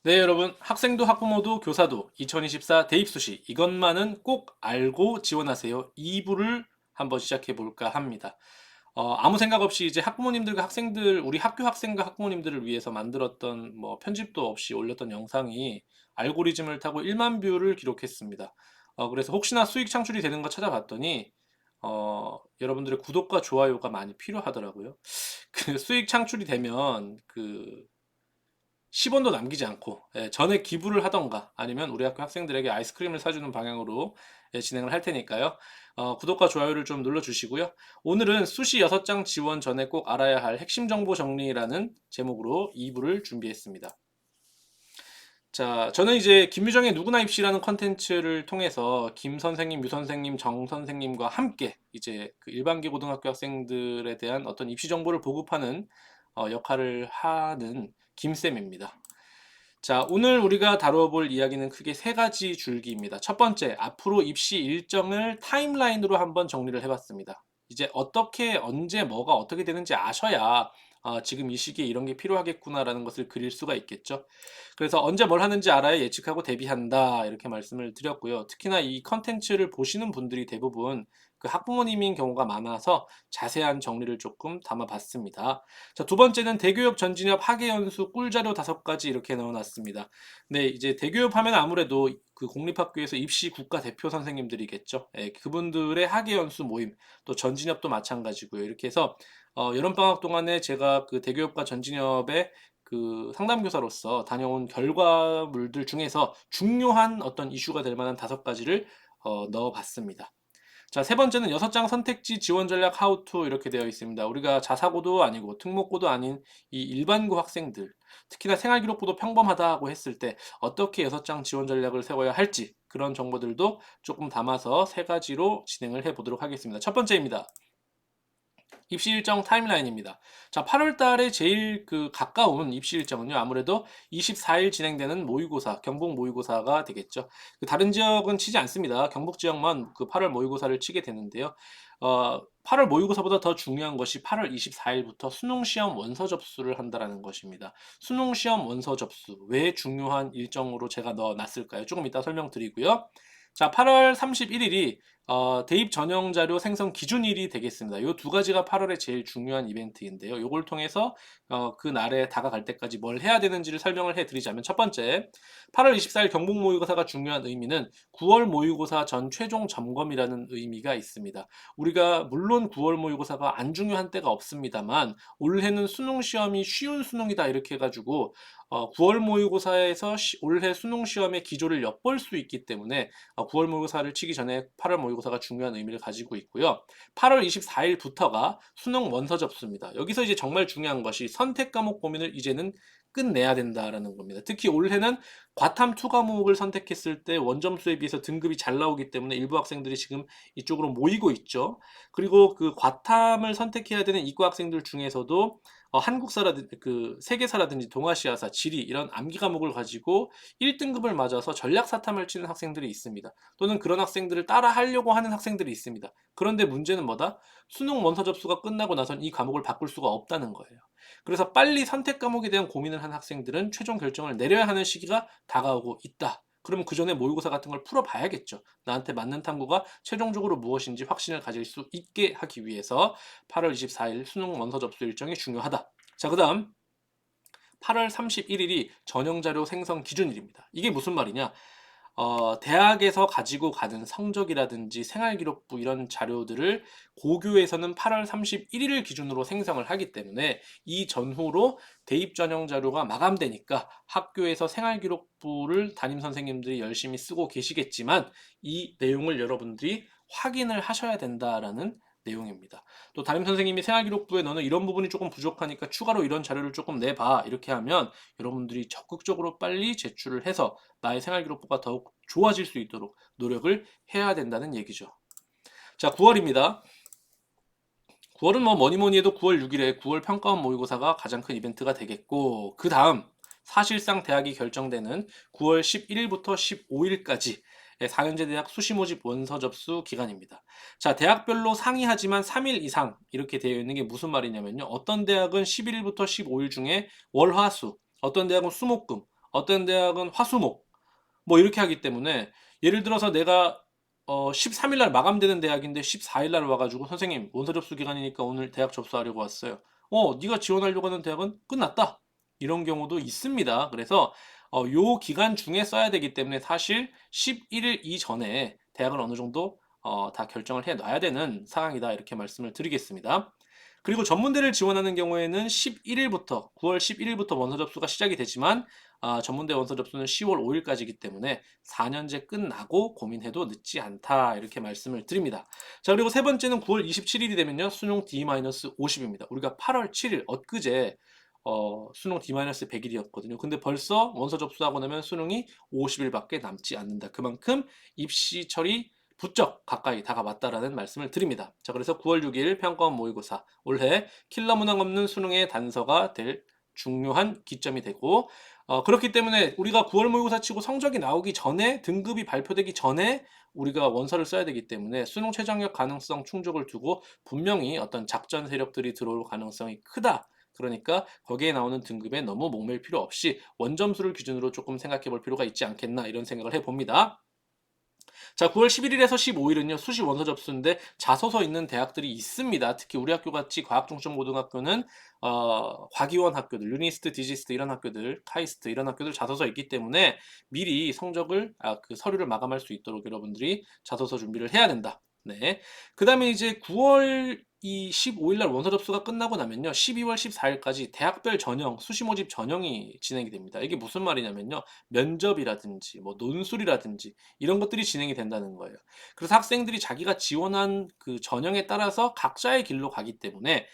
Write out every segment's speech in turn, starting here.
네, 여러분. 학생도 학부모도 교사도 2024 대입수시 이것만은 꼭 알고 지원하세요. 2부를 한번 시작해 볼까 합니다. 아무 생각 없이 이제 학부모님들과 학생들, 우리 학교 학생과 학부모님들을 위해서 만들었던 뭐 편집도 없이 올렸던 영상이 알고리즘을 타고 1만 뷰를 기록했습니다. 그래서 혹시나 수익 창출이 되는 거 찾아봤더니 여러분들의 구독과 좋아요가 많이 필요하더라고요. 그 수익 창출이 되면 그 10원도 남기지 않고 전액 기부를 하던가 아니면 우리 학교 학생들에게 아이스크림을 사주는 방향으로 진행을 할 테니까요. 구독과 좋아요를 좀 눌러주시고요. 오늘은 수시 6장 지원 전에 꼭 알아야 할 핵심 정보 정리라는 제목으로 2부를 준비했습니다. 자, 저는 이제 김유정의 누구나 입시라는 컨텐츠를 통해서 김 선생님, 유 선생님, 정 선생님과 함께 이제 그 일반기 고등학교 학생들에 대한 어떤 입시 정보를 보급하는 역할을 하는 김쌤입니다. 자, 오늘 우리가 다뤄볼 이야기는 크게 세 가지 줄기입니다. 첫 번째, 앞으로 입시 일정을 타임라인으로 한번 정리를 해봤습니다. 이제 어떻게, 언제, 뭐가 어떻게 되는지 아셔야 지금 이 시기에 이런 게 필요하겠구나라는 것을 그릴 수가 있겠죠. 그래서 언제 뭘 하는지 알아야 예측하고 대비한다 이렇게 말씀을 드렸고요. 특히나 이 컨텐츠를 보시는 분들이 대부분 그 학부모님인 경우가 많아서 자세한 정리를 조금 담아봤습니다. 자, 두 번째는 대교협 전진협 학예연수 꿀자료 5가지 이렇게 넣어놨습니다. 네, 이제 대교협 하면 아무래도 그 공립학교에서 입시 국가대표 선생님들이겠죠. 예, 그분들의 학예연수 모임, 또 전진협도 마찬가지고요. 이렇게 해서 여름방학 동안에 제가 그 대교협과 전진협의 그 상담교사로서 다녀온 결과물들 중에서 중요한 어떤 이슈가 될 만한 5가지를 넣어봤습니다. 자, 세 번째는 6장 선택지 지원 전략 하우투 이렇게 되어 있습니다. 우리가 자사고도 아니고 특목고도 아닌 이 일반고 학생들, 특히나 생활기록부도 평범하다고 했을 때 어떻게 6장 지원 전략을 세워야 할지 그런 정보들도 조금 담아서 3가지로 진행을 해보도록 하겠습니다. 첫 번째입니다. 입시 일정 타임라인입니다. 자, 8월 달에 제일 그 가까운 입시 일정은요, 아무래도 24일 진행되는 모의고사, 경북 모의고사가 되겠죠. 그 다른 지역은 치지 않습니다. 경북 지역만 그 8월 모의고사를 치게 되는데요. 8월 모의고사보다 더 중요한 것이 8월 24일부터 수능 시험 원서 접수를 한다라는 것입니다. 수능 시험 원서 접수, 왜 중요한 일정으로 제가 넣어놨을까요? 조금 이따 설명드리고요. 자, 8월 31일이 대입 전형 자료 생성 기준일이 되겠습니다. 이 2가지가 8월에 제일 중요한 이벤트인데요. 이걸 통해서 그 날에 다가갈 때까지 뭘 해야 되는지를 설명을 해드리자면 첫 번째, 8월 24일 경북 모의고사가 중요한 의미는 9월 모의고사 전 최종 점검이라는 의미가 있습니다. 우리가 물론 9월 모의고사가 안 중요한 때가 없습니다만 올해는 수능 시험이 쉬운 수능이다 이렇게 해가지고 9월 모의고사에서 올해 수능 시험의 기조를 엿볼 수 있기 때문에 9월 모의고사를 치기 전에 8월 모의고사가 중요한 의미를 가지고 있고요. 8월 24일부터가 수능 원서 접수입니다. 여기서 이제 정말 중요한 것이 선택 과목 고민을 이제는 끝내야 된다라는 겁니다. 특히 올해는 과탐 2 과목을 선택했을 때 원점수에 비해서 등급이 잘 나오기 때문에 일부 학생들이 지금 이쪽으로 모이고 있죠. 그리고 그 과탐을 선택해야 되는 이과 학생들 중에서도 한국사라든지 그 세계사라든지 동아시아사, 지리 이런 암기 과목을 가지고 1등급을 맞아서 전략 사탐을 치는 학생들이 있습니다. 또는 그런 학생들을 따라 하려고 하는 학생들이 있습니다. 그런데 문제는 뭐다? 수능 원서 접수가 끝나고 나선 이 과목을 바꿀 수가 없다는 거예요. 그래서 빨리 선택 과목에 대한 고민을 한 학생들은 최종 결정을 내려야 하는 시기가 다가오고 있다. 그러면 그 전에 모의고사 같은 걸 풀어봐야겠죠. 나한테 맞는 탐구가 최종적으로 무엇인지 확신을 가질 수 있게 하기 위해서 8월 24일 수능 원서 접수 일정이 중요하다. 자, 그 다음 8월 31일이 전형자료 생성 기준일입니다. 이게 무슨 말이냐? 대학에서 가지고 가는 성적이라든지 생활기록부 이런 자료들을 고교에서는 8월 31일 기준으로 생성을 하기 때문에 이 전후로 대입 전형 자료가 마감되니까 학교에서 생활기록부를 담임 선생님들이 열심히 쓰고 계시겠지만 이 내용을 여러분들이 확인을 하셔야 된다라는 내용입니다. 또 담임 선생님이 생활기록부에 너는 이런 부분이 조금 부족하니까 추가로 이런 자료를 조금 내봐 이렇게 하면 여러분들이 적극적으로 빨리 제출을 해서 나의 생활기록부가 더욱 좋아질 수 있도록 노력을 해야 된다는 얘기죠. 자, 9월입니다. 9월은 뭐 뭐니 뭐니 해도 9월 6일에 9월 평가원 모의고사가 가장 큰 이벤트가 되겠고 그 다음 사실상 대학이 결정되는 9월 11일부터 15일까지 4년제 대학 수시 모집 원서 접수 기간입니다. 자, 대학별로 상이하지만 3일 이상 이렇게 되어 있는 게 무슨 말이냐면요. 어떤 대학은 11일부터 15일 중에 월, 화, 수, 어떤 대학은 수목금, 어떤 대학은 화수목 뭐 이렇게 하기 때문에 예를 들어서 내가 13일 날 마감되는 대학인데 14일 날 와가지고 선생님 원서 접수 기간이니까 오늘 대학 접수하려고 왔어요. 네가 지원하려고 하는 대학은 끝났다. 이런 경우도 있습니다. 그래서 요 기간 중에 써야 되기 때문에 사실 11일 이전에 대학을 어느 정도 다 결정을 해 놔야 되는 상황이다. 이렇게 말씀을 드리겠습니다. 그리고 전문대를 지원하는 경우에는 11일부터 9월 11일부터 원서 접수가 시작이 되지만 전문대 원서 접수는 10월 5일까지이기 때문에 4년제 끝나고 고민해도 늦지 않다 이렇게 말씀을 드립니다. 자, 그리고 세 번째는 9월 27일이 되면요 수능 D-50입니다. 우리가 8월 7일 엊그제 수능 D-100일이었거든요. 근데 벌써 원서 접수하고 나면 수능이 50일밖에 남지 않는다. 그만큼 입시 처리 부쩍 가까이 다가왔다라는 말씀을 드립니다. 자, 그래서 9월 6일 평가원 모의고사 올해 킬러 문항 없는 수능의 단서가 될 중요한 기점이 되고 그렇기 때문에 우리가 9월 모의고사 치고 성적이 나오기 전에 등급이 발표되기 전에 우리가 원서를 써야 되기 때문에 수능 최저학력 가능성 충족을 두고 분명히 어떤 작전 세력들이 들어올 가능성이 크다. 그러니까 거기에 나오는 등급에 너무 목맬 필요 없이 원점수를 기준으로 조금 생각해 볼 필요가 있지 않겠나 이런 생각을 해봅니다. 자, 9월 11일에서 15일은요, 수시 원서 접수인데 자소서 있는 대학들이 있습니다. 특히 우리 학교 같이 과학중점고등학교는 과기원 학교들, 유니스트, 디지스트 이런 학교들, 카이스트 이런 학교들 자소서 있기 때문에 미리 성적을 그 서류를 마감할 수 있도록 여러분들이 자소서 준비를 해야 된다. 네. 그다음에 이제 9월 15일 날 원서 접수가 끝나고 나면요. 12월 14일까지 대학별 전형, 수시 모집 전형이 진행이 됩니다. 이게 무슨 말이냐면요. 면접이라든지 뭐 논술이라든지 이런 것들이 진행이 된다는 거예요. 그래서 학생들이 자기가 지원한 그 전형에 따라서 각자의 길로 가기 때문에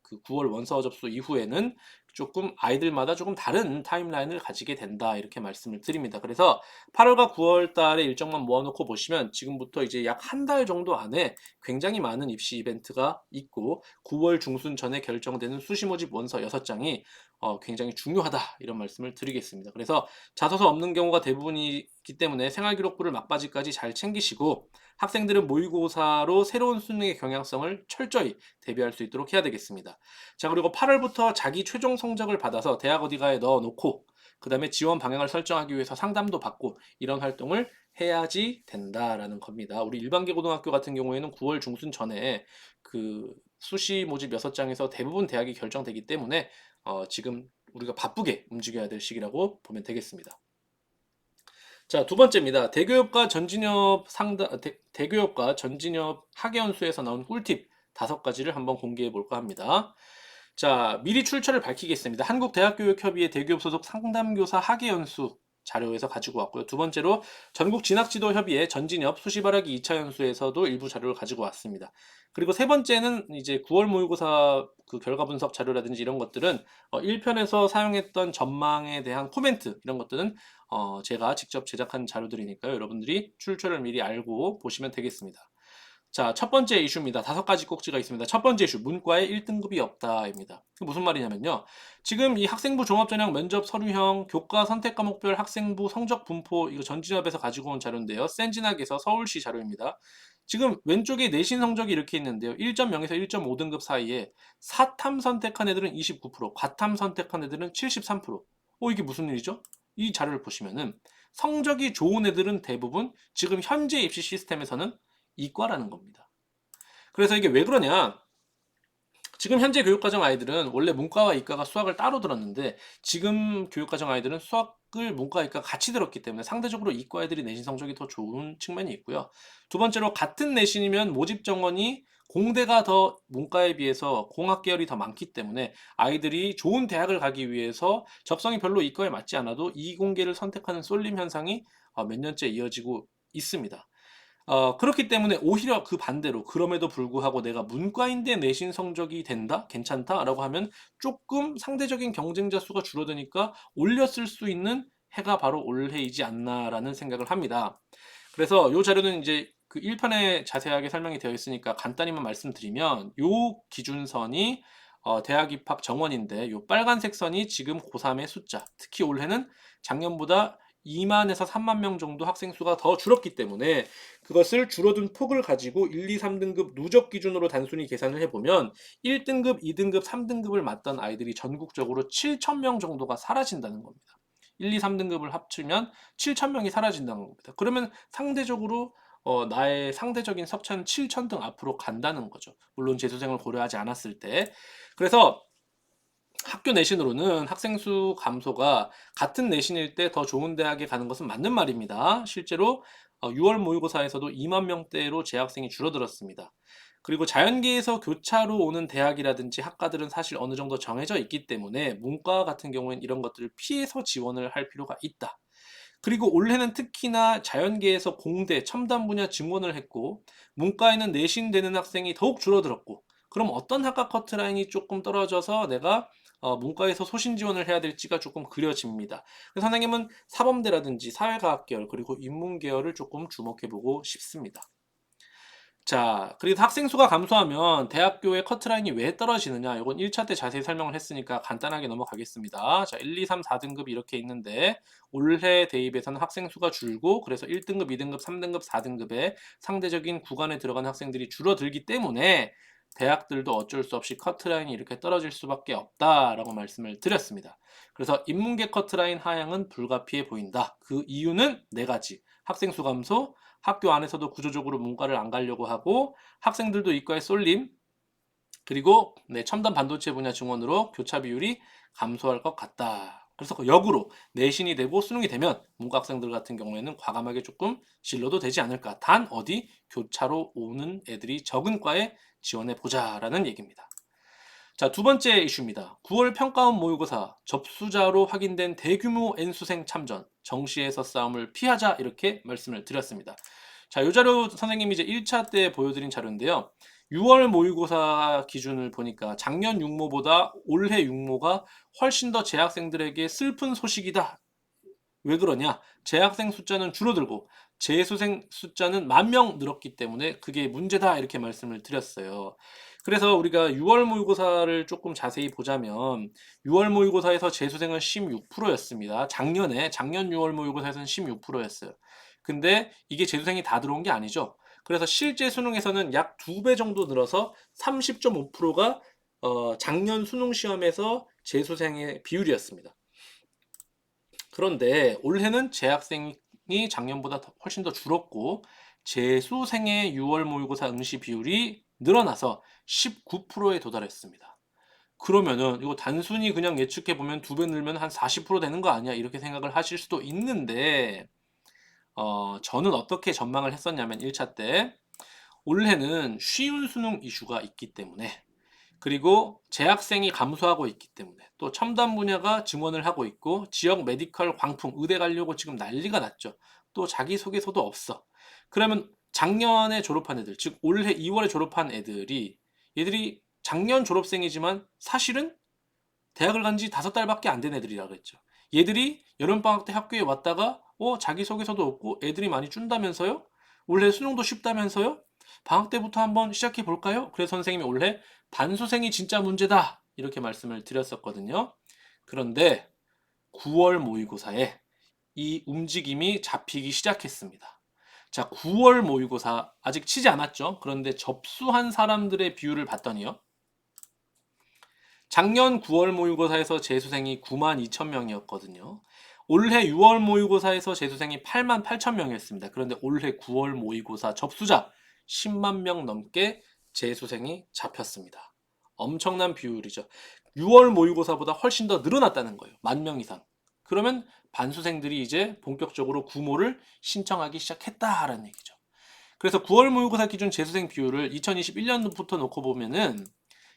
그 9월 원서 접수 이후에는 조금 아이들마다 조금 다른 타임라인을 가지게 된다 이렇게 말씀을 드립니다. 그래서 8월과 9월 달에 일정만 모아놓고 보시면 지금부터 이제 약 한 달 정도 안에 굉장히 많은 입시 이벤트가 있고 9월 중순 전에 결정되는 수시 모집 원서 6장이 굉장히 중요하다 이런 말씀을 드리겠습니다. 그래서 자소서 없는 경우가 대부분이기 때문에 생활기록부를 막바지까지 잘 챙기시고 학생들은 모의고사로 새로운 수능의 경향성을 철저히 대비할 수 있도록 해야 되겠습니다. 자, 그리고 8월부터 자기 최종 성적을 받아서 대학 어디가에 넣어놓고 그 다음에 지원 방향을 설정하기 위해서 상담도 받고 이런 활동을 해야지 된다라는 겁니다. 우리 일반계 고등학교 같은 경우에는 9월 중순 전에 그 수시 모집 6장에서 대부분 대학이 결정되기 때문에 지금 우리가 바쁘게 움직여야 될 시기라고 보면 되겠습니다. 자, 두 번째입니다. 대교협과 전진협 대교협과 전진협 학예연수에서 나온 꿀팁 5가지를 한번 공개해 볼까 합니다. 자, 미리 출처를 밝히겠습니다. 한국대학교육협의회 대기업 소속 상담교사 학예연수 자료에서 가지고 왔고요. 두 번째로 전국진학지도협의회 전진협 수시바라기 2차 연수에서도 일부 자료를 가지고 왔습니다. 그리고 세 번째는 이제 9월 모의고사 그 결과 분석 자료라든지 이런 것들은 1편에서 사용했던 전망에 대한 코멘트 이런 것들은 제가 직접 제작한 자료들이니까요. 여러분들이 출처를 미리 알고 보시면 되겠습니다. 자, 첫 번째 이슈입니다. 5가지 꼭지가 있습니다. 첫 번째 이슈, 문과에 1등급이 없다입니다. 무슨 말이냐면요. 지금 이 학생부 종합전형 면접 서류형 교과 선택 과목별 학생부 성적 분포 이거 전진협에서 가지고 온 자료인데요. 센진학에서 서울시 자료입니다. 지금 왼쪽에 내신 성적이 이렇게 있는데요. 1.0에서 1.5등급 사이에 사탐 선택한 애들은 29%, 과탐 선택한 애들은 73%. 이게 무슨 일이죠? 이 자료를 보시면은 성적이 좋은 애들은 대부분 지금 현재 입시 시스템에서는 이과라는 겁니다. 그래서 이게 왜 그러냐? 지금 현재 교육과정 아이들은 원래 문과와 이과가 수학을 따로 들었는데 지금 교육과정 아이들은 수학을 문과, 이과 같이 들었기 때문에 상대적으로 이과 애들이 내신 성적이 더 좋은 측면이 있고요. 두 번째로 같은 내신이면 모집 정원이 공대가 더 문과에 비해서 공학 계열이 더 많기 때문에 아이들이 좋은 대학을 가기 위해서 적성이 별로 이과에 맞지 않아도 이공계를 선택하는 쏠림 현상이 몇 년째 이어지고 있습니다. 그렇기 때문에 오히려 그 반대로 그럼에도 불구하고 내가 문과인데 내신 성적이 된다? 괜찮다?라고 하면 조금 상대적인 경쟁자 수가 줄어드니까 올렸을 수 있는 해가 바로 올해이지 않나라는 생각을 합니다. 그래서 이 자료는 이제 그 1편에 자세하게 설명이 되어 있으니까 간단히만 말씀드리면 요 기준선이 대학 입학 정원인데 요 빨간색 선이 지금 고3의 숫자, 특히 올해는 작년보다 2만에서 3만 명 정도 학생 수가 더 줄었기 때문에 그것을 줄어든 폭을 가지고 1, 2, 3등급 누적 기준으로 단순히 계산을 해보면 1등급, 2등급, 3등급을 맞던 아이들이 전국적으로 7천 명 정도가 사라진다는 겁니다. 1, 2, 3등급을 합치면 7,000명이 사라진다는 겁니다. 그러면 상대적으로 나의 상대적인 석차는 7,000등 앞으로 간다는 거죠. 물론 재수생을 고려하지 않았을 때. 그래서 학교 내신으로는 학생 수 감소가 같은 내신일 때 더 좋은 대학에 가는 것은 맞는 말입니다. 실제로 6월 모의고사에서도 2만 명대로 재학생이 줄어들었습니다. 그리고 자연계에서 교차로 오는 대학이라든지 학과들은 사실 어느 정도 정해져 있기 때문에 문과 같은 경우에는 이런 것들을 피해서 지원을 할 필요가 있다. 그리고 올해는 특히나 자연계에서 공대, 첨단 분야 증원을 했고 문과에는 내신 되는 학생이 더욱 줄어들었고 그럼 어떤 학과 커트라인이 조금 떨어져서 내가 문과에서 소신 지원을 해야 될지가 조금 그려집니다. 그래서 선생님은 사범대라든지 사회과학 계열 그리고 인문 계열을 조금 주목해 보고 싶습니다. 자, 그래서 학생 수가 감소하면 대학교의 커트라인이 왜 떨어지느냐? 이건 1차 때 자세히 설명을 했으니까 간단하게 넘어가겠습니다. 자, 1, 2, 3, 4등급이 이렇게 있는데 올해 대입에서는 학생 수가 줄고 그래서 1등급, 2등급, 3등급, 4등급에 상대적인 구간에 들어간 학생들이 줄어들기 때문에 대학들도 어쩔 수 없이 커트라인이 이렇게 떨어질 수밖에 없다라고 말씀을 드렸습니다. 그래서 인문계 커트라인 하향은 불가피해 보인다. 그 이유는 네 가지. 학생 수 감소, 학교 안에서도 구조적으로 문과를 안 가려고 하고 학생들도 이과에 쏠림 그리고 첨단 반도체 분야 증원으로 교차 비율이 감소할 것 같다. 그래서 그 역으로 내신이 되고 수능이 되면 문과 학생들 같은 경우에는 과감하게 조금 진로도 되지 않을까. 단 어디 교차로 오는 애들이 적은 과에 지원해 보자라는 얘기입니다. 자, 두 번째 이슈입니다. 9월 평가원 모의고사 접수자로 확인된 대규모 N수생 참전, 정시에서 싸움을 피하자 이렇게 말씀을 드렸습니다. 자, 이 자료 선생님이 이제 1차 때 보여드린 자료인데요. 6월 모의고사 기준을 보니까 작년 육모보다 올해 육모가 훨씬 더 재학생들에게 슬픈 소식이다. 왜 그러냐? 재학생 숫자는 줄어들고 재수생 숫자는 10,000명 늘었기 때문에 그게 문제다 이렇게 말씀을 드렸어요. 그래서 우리가 6월 모의고사를 조금 자세히 보자면 6월 모의고사에서 재수생은 16%였습니다. 작년 6월 모의고사에서는 16%였어요. 근데 이게 재수생이 다 들어온 게 아니죠. 그래서 실제 수능에서는 약 2배 정도 늘어서 30.5%가 작년 수능 시험에서 재수생의 비율이었습니다. 그런데 올해는 재학생이 작년보다 훨씬 더 줄었고 재수생의 6월 모의고사 응시 비율이 늘어나서 19%에 도달했습니다. 그러면은 이거 단순히 그냥 예측해 보면 2배 늘면 한 40% 되는 거 아니야? 이렇게 생각을 하실 수도 있는데 저는 어떻게 전망을 했었냐면 1차 때 올해는 쉬운 수능 이슈가 있기 때문에 그리고 재학생이 감소하고 있기 때문에 또 첨단 분야가 증원을 하고 있고 지역 메디컬 광풍 의대 가려고 지금 난리가 났죠. 또 자기소개서도 없어. 그러면 작년에 졸업한 애들, 즉 올해 2월에 졸업한 애들이 얘들이 작년 졸업생이지만 사실은 대학을 간 지 5달밖에 안 된 애들이라 그랬죠. 얘들이 여름방학 때 학교에 왔다가 자기소개서도 없고 애들이 많이 준다면서요? 올해 수능도 쉽다면서요? 방학 때부터 한번 시작해 볼까요? 그래서 선생님이 올해 반수생이 진짜 문제다 이렇게 말씀을 드렸었거든요. 그런데 9월 모의고사에 이 움직임이 잡히기 시작했습니다. 자, 9월 모의고사 아직 치지 않았죠? 그런데 접수한 사람들의 비율을 봤더니요. 작년 9월 모의고사에서 재수생이 92,000명이었거든요. 올해 6월 모의고사에서 재수생이 88,000명이었습니다. 그런데 올해 9월 모의고사 접수자 10만 명 넘게 재수생이 잡혔습니다. 엄청난 비율이죠. 6월 모의고사보다 훨씬 더 늘어났다는 거예요. 10,000명 이상. 그러면 반수생들이 이제 본격적으로 구모를 신청하기 시작했다라는 얘기죠. 그래서 9월 모의고사 기준 재수생 비율을 2021년부터 놓고 보면은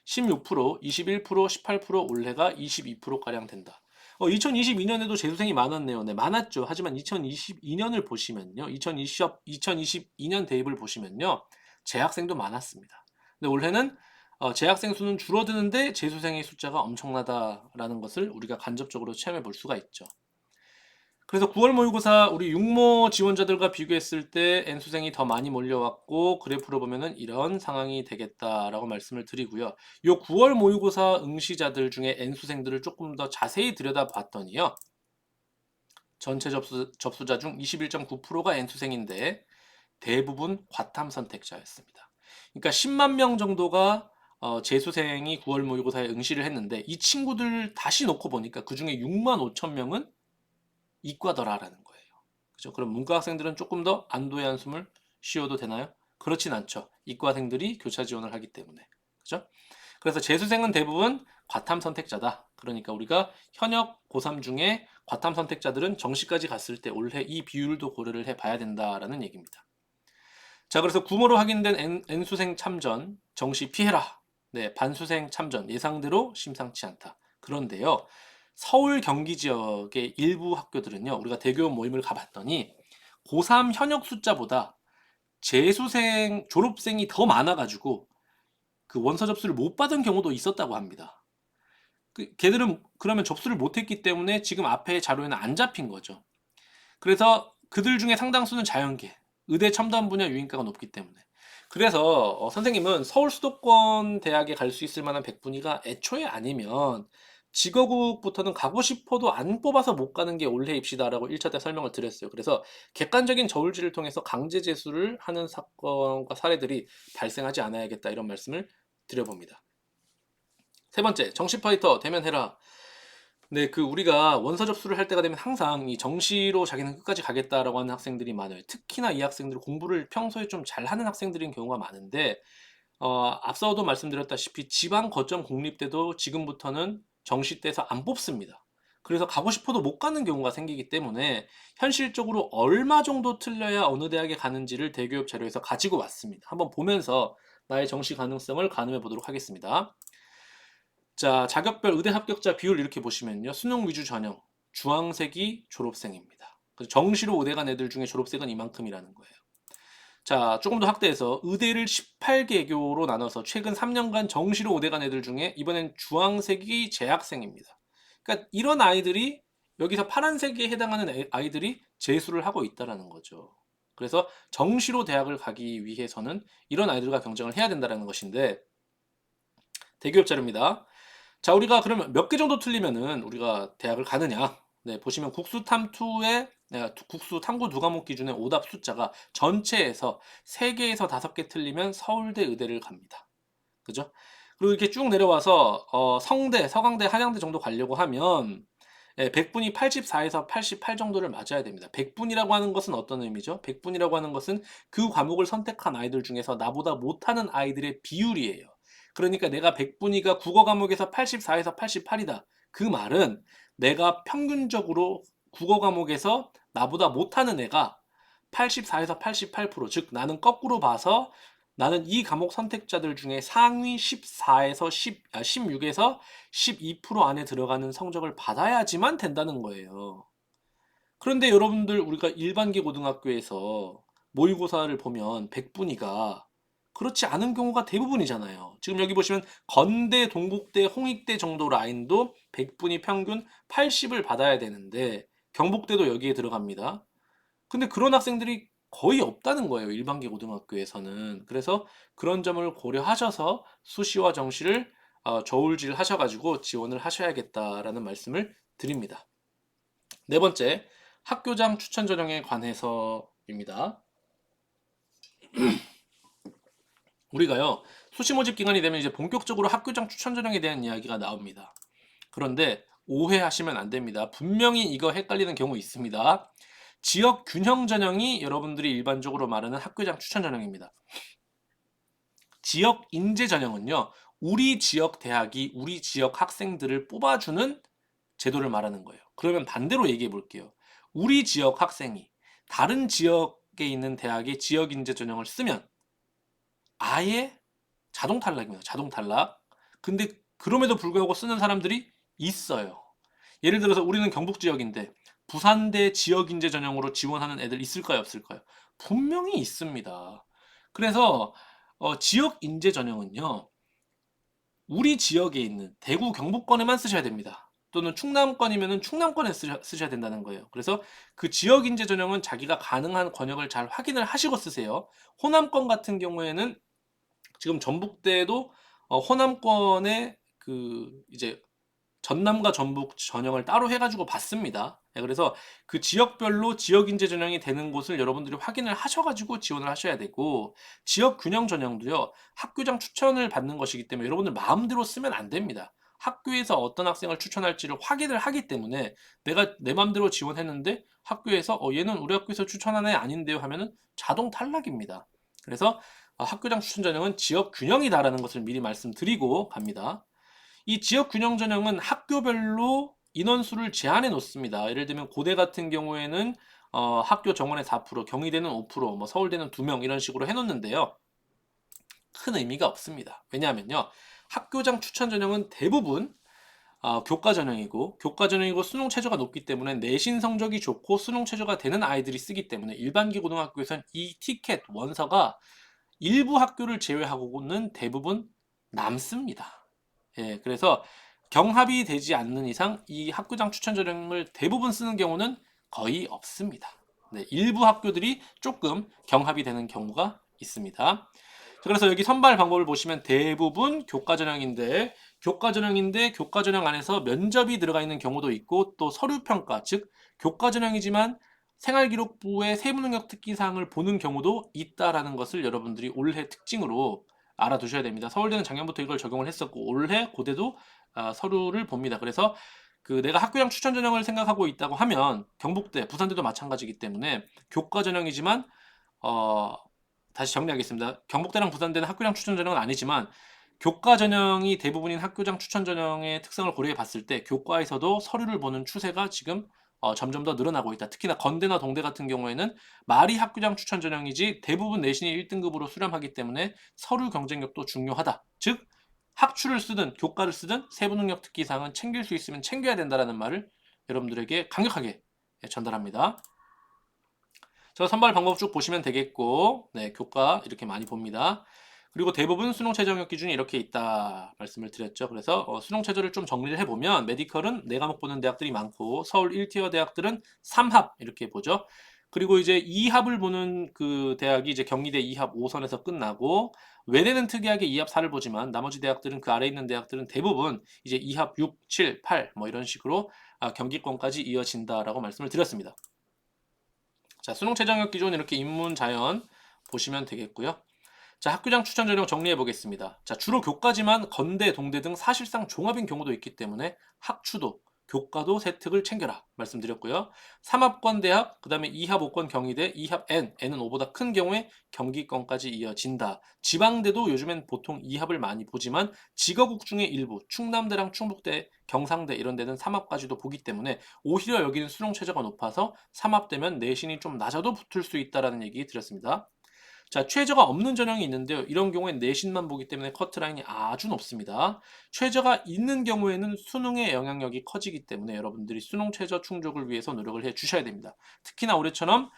16%, 21%, 18% 올해가 22%가량 된다. 2022년에도 재수생이 많았네요. 네, 많았죠. 하지만 2022년을 보시면요. 2022년 대입을 보시면요. 재학생도 많았습니다. 근데 올해는 재학생 수는 줄어드는데 재수생의 숫자가 엄청나다라는 것을 우리가 간접적으로 체험해 볼 수가 있죠. 그래서 9월 모의고사 우리 육모 지원자들과 비교했을 때 N수생이 더 많이 몰려왔고 그래프로 보면은 이런 상황이 되겠다라고 말씀을 드리고요. 요 9월 모의고사 응시자들 중에 N수생들을 조금 더 자세히 들여다봤더니요. 전체 접수자 중 21.9%가 N수생인데 대부분 과탐 선택자였습니다. 그러니까 10만 명 정도가 재수생이 9월 모의고사에 응시를 했는데 이 친구들 다시 놓고 보니까 그 중에 6만 5천 명은 이과더라라는 거예요. 그죠? 그럼 문과 학생들은 조금 더 안도의 한숨을 쉬어도 되나요? 그렇진 않죠. 이과생들이 교차 지원을 하기 때문에. 그죠? 그래서 재수생은 대부분 과탐 선택자다. 그러니까 우리가 현역 고3 중에 과탐 선택자들은 정시까지 갔을 때 올해 이 비율도 고려를 해봐야 된다라는 얘기입니다. 자, 그래서 구모로 확인된 N수생 참전, 정시 피해라. 네, 반수생 참전, 예상대로 심상치 않다. 그런데요, 서울 경기 지역의 일부 학교들은요, 우리가 대교원 모임을 가봤더니 고3 현역 숫자보다 재수생, 졸업생이 더 많아가지고 그 원서 접수를 못 받은 경우도 있었다고 합니다. 걔들은 그러면 접수를 못했기 때문에 지금 앞에 자료에는 안 잡힌 거죠. 그래서 그들 중에 상당수는 자연계, 의대 첨단 분야 유인가가 높기 때문에. 그래서 선생님은 서울 수도권 대학에 갈 수 있을 만한 백분위가 애초에 아니면 직어국부터는 가고 싶어도 안 뽑아서 못 가는 게 올해 입시다라고 1차 때 설명을 드렸어요. 그래서 객관적인 저울질을 통해서 강제 재수를 하는 사건과 사례들이 발생하지 않아야겠다 이런 말씀을 드려봅니다. 세 번째, 정시 파이터 대면해라. 네, 우리가 원서 접수를 할 때가 되면 항상 이 정시로 자기는 끝까지 가겠다라고 하는 학생들이 많아요. 특히나 이 학생들 공부를 평소에 좀 잘하는 학생들인 경우가 많은데, 앞서도 말씀드렸다시피 지방 거점 공립대도 지금부터는 정시 때서 안 뽑습니다. 그래서 가고 싶어도 못 가는 경우가 생기기 때문에 현실적으로 얼마 정도 틀려야 어느 대학에 가는지를 대교육 자료에서 가지고 왔습니다. 한번 보면서 나의 정시 가능성을 가늠해 보도록 하겠습니다. 자, 자격별 의대 합격자 비율 이렇게 보시면요. 수능 위주 전형, 주황색이 졸업생입니다. 그래서 정시로 의대 간 애들 중에 졸업생은 이만큼이라는 거예요. 자, 조금 더 확대해서 의대를 18개교로 나눠서 최근 3년간 정시로 의대 간 애들 중에 이번엔 주황색이 재학생입니다. 그러니까 이런 아이들이 여기서 파란색에 해당하는 아이들이 재수를 하고 있다라는 거죠. 그래서 정시로 대학을 가기 위해서는 이런 아이들과 경쟁을 해야 된다는 것인데 대교육 자료입니다. 자, 우리가 그러면 몇 개 정도 틀리면은 우리가 대학을 가느냐? 네, 보시면 국수탐2의 국수 탐구 두 과목 기준의 오답 숫자가 전체에서 3개에서 5개 틀리면 서울대 의대를 갑니다. 그죠? 그리고 이렇게 쭉 내려와서 성대, 서강대, 한양대 정도 가려고 하면 100분이 84에서 88 정도를 맞아야 됩니다. 100분이라고 하는 것은 어떤 의미죠? 100분이라고 하는 것은 그 과목을 선택한 아이들 중에서 나보다 못하는 아이들의 비율이에요. 그러니까 내가 100분위가 국어 과목에서 84에서 88이다. 그 말은 내가 평균적으로 국어 과목에서 나보다 못하는 애가 84에서 88%, 즉 나는 거꾸로 봐서 나는 이 과목 선택자들 중에 상위 14에서 16에서 12% 안에 들어가는 성적을 받아야지만 된다는 거예요. 그런데 여러분들 우리가 일반계 고등학교에서 모의고사를 보면 100분위가 그렇지 않은 경우가 대부분이잖아요. 지금 여기 보시면 건대, 동국대, 홍익대 정도 라인도 100분위 평균 80을 받아야 되는데 경북대도 여기에 들어갑니다. 근데 그런 학생들이 거의 없다는 거예요. 일반계 고등학교에서는. 그래서 그런 점을 고려하셔서 수시와 정시를 저울질 하셔가지고 지원을 하셔야겠다라는 말씀을 드립니다. 네 번째, 학교장 추천 전형에 관해서입니다. 우리가요, 수시 모집 기간이 되면 이제 본격적으로 학교장 추천 전형에 대한 이야기가 나옵니다. 그런데 오해하시면 안 됩니다. 분명히 이거 헷갈리는 경우 있습니다. 지역 균형 전형이 여러분들이 일반적으로 말하는 학교장 추천 전형입니다. 지역 인재 전형은요, 우리 지역 대학이 우리 지역 학생들을 뽑아주는 제도를 말하는 거예요. 그러면 반대로 얘기해 볼게요. 우리 지역 학생이 다른 지역에 있는 대학의 지역 인재 전형을 쓰면 아예 자동 탈락입니다. 자동 탈락. 근데 그럼에도 불구하고 쓰는 사람들이 있어요. 예를 들어서 우리는 경북 지역인데 부산대 지역인재 전형으로 지원하는 애들 있을까요, 없을까요? 분명히 있습니다. 그래서 지역인재 전형은요, 우리 지역에 있는 대구 경북권에만 쓰셔야 됩니다. 또는 충남권이면 충남권에 쓰셔야 된다는 거예요. 그래서 그 지역인재 전형은 자기가 가능한 권역을 잘 확인을 하시고 쓰세요. 호남권 같은 경우에는 지금 전북대도 호남권에 이제 전남과 전북 전형을 따로 해가지고 봤습니다. 그래서 그 지역별로 지역인재 전형이 되는 곳을 여러분들이 확인을 하셔가지고 지원을 하셔야 되고, 지역 균형 전형도요, 학교장 추천을 받는 것이기 때문에 여러분들 마음대로 쓰면 안 됩니다. 학교에서 어떤 학생을 추천할지를 확인을 하기 때문에 내가 내 맘대로 지원했는데 학교에서 얘는 우리 학교에서 추천한 애 아닌데요 하면은 자동 탈락입니다. 그래서 학교장 추천 전형은 지역 균형이다라는 것을 미리 말씀드리고 갑니다. 이 지역 균형 전형은 학교별로 인원수를 제한해 놓습니다. 예를 들면 고대 같은 경우에는 학교 정원의 4%, 경희대는 5%, 뭐 서울대는 2명 이런 식으로 해놓는데요. 큰 의미가 없습니다. 왜냐하면요, 학교장 추천 전형은 대부분 교과 전형이고 수능 최저가 높기 때문에 내신 성적이 좋고 수능 최저가 되는 아이들이 쓰기 때문에 일반기 고등학교에서는 이 티켓 원서가 일부 학교를 제외하고는 대부분 남습니다. 예, 그래서 경합이 되지 않는 이상 이 학교장 추천 전형을 대부분 쓰는 경우는 거의 없습니다. 네, 일부 학교들이 조금 경합이 되는 경우가 있습니다. 그래서 여기 선발 방법을 보시면 대부분 교과 전형인데 교과 전형 안에서 면접이 들어가 있는 경우도 있고 또 서류 평가, 즉 교과 전형이지만 생활기록부의 세부능력 특기사항을 보는 경우도 있다라는 것을 여러분들이 올해 특징으로 알아두셔야 됩니다. 서울대는 작년부터 이걸 적용을 했었고 올해 고대도 서류를 봅니다. 그래서 그 내가 학교장 추천 전형을 생각하고 있다고 하면 경북대, 부산대도 마찬가지이기 때문에 교과 전형이지만 다시 정리하겠습니다. 경북대랑 부산대는 학교장 추천 전형은 아니지만 교과 전형이 대부분인 학교장 추천 전형의 특성을 고려해 봤을 때 교과에서도 서류를 보는 추세가 지금 점점 더 늘어나고 있다. 특히나 건대나 동대 같은 경우에는 말이 학교장 추천 전형이지 대부분 내신이 1등급으로 수렴하기 때문에 서류 경쟁력도 중요하다. 즉 학추를 쓰든 교과를 쓰든 세부능력 특기사항은 챙길 수 있으면 챙겨야 된다는 말을 여러분들에게 강력하게 전달합니다. 저 선발 방법 쭉 보시면 되겠고, 네, 교과 이렇게 많이 봅니다. 그리고 대부분 수능 최저 영역 기준이 이렇게 있다 말씀을 드렸죠. 그래서 수능 최저를 좀 정리를 해보면 메디컬은 4과목 보는 대학들이 많고 서울 1티어 대학들은 3합 이렇게 보죠. 그리고 이제 2합을 보는 그 대학이 이제 경희대 2합 5선에서 끝나고 외대는 특이하게 2합 4를 보지만 나머지 대학들은 그 아래 있는 대학들은 대부분 이제 2합 6, 7, 8 뭐 이런 식으로 경기권까지 이어진다라고 말씀을 드렸습니다. 자, 수능 최저학력 기준 이렇게 인문, 자연 보시면 되겠고요. 자, 학교장 추천 전형 정리해 보겠습니다. 자, 주로 교과지만 건대, 동대 등 사실상 종합인 경우도 있기 때문에 학추도, 교과도 세특을 챙겨라 말씀드렸고요. 3합권 대학, 그 다음에 2합 5권 경희대, 2합 N은 5보다 큰 경우에 경기권까지 이어진다. 지방대도 요즘엔 보통 2합을 많이 보지만 지거국 중에 일부, 충남대랑 충북대, 경상대 이런 데는 3합까지도 보기 때문에 오히려 여기는 수능 최저가 높아서 3합되면 내신이 좀 낮아도 붙을 수 있다라는 얘기 드렸습니다. 자, 최저가 없는 전형이 있는데요. 이런 경우엔 내신만 보기 때문에 커트라인이 아주 높습니다. 최저가 있는 경우에는 수능의 영향력이 커지기 때문에 여러분들이 수능 최저 충족을 위해서 노력을 해 주셔야 됩니다. 특히나 올해처럼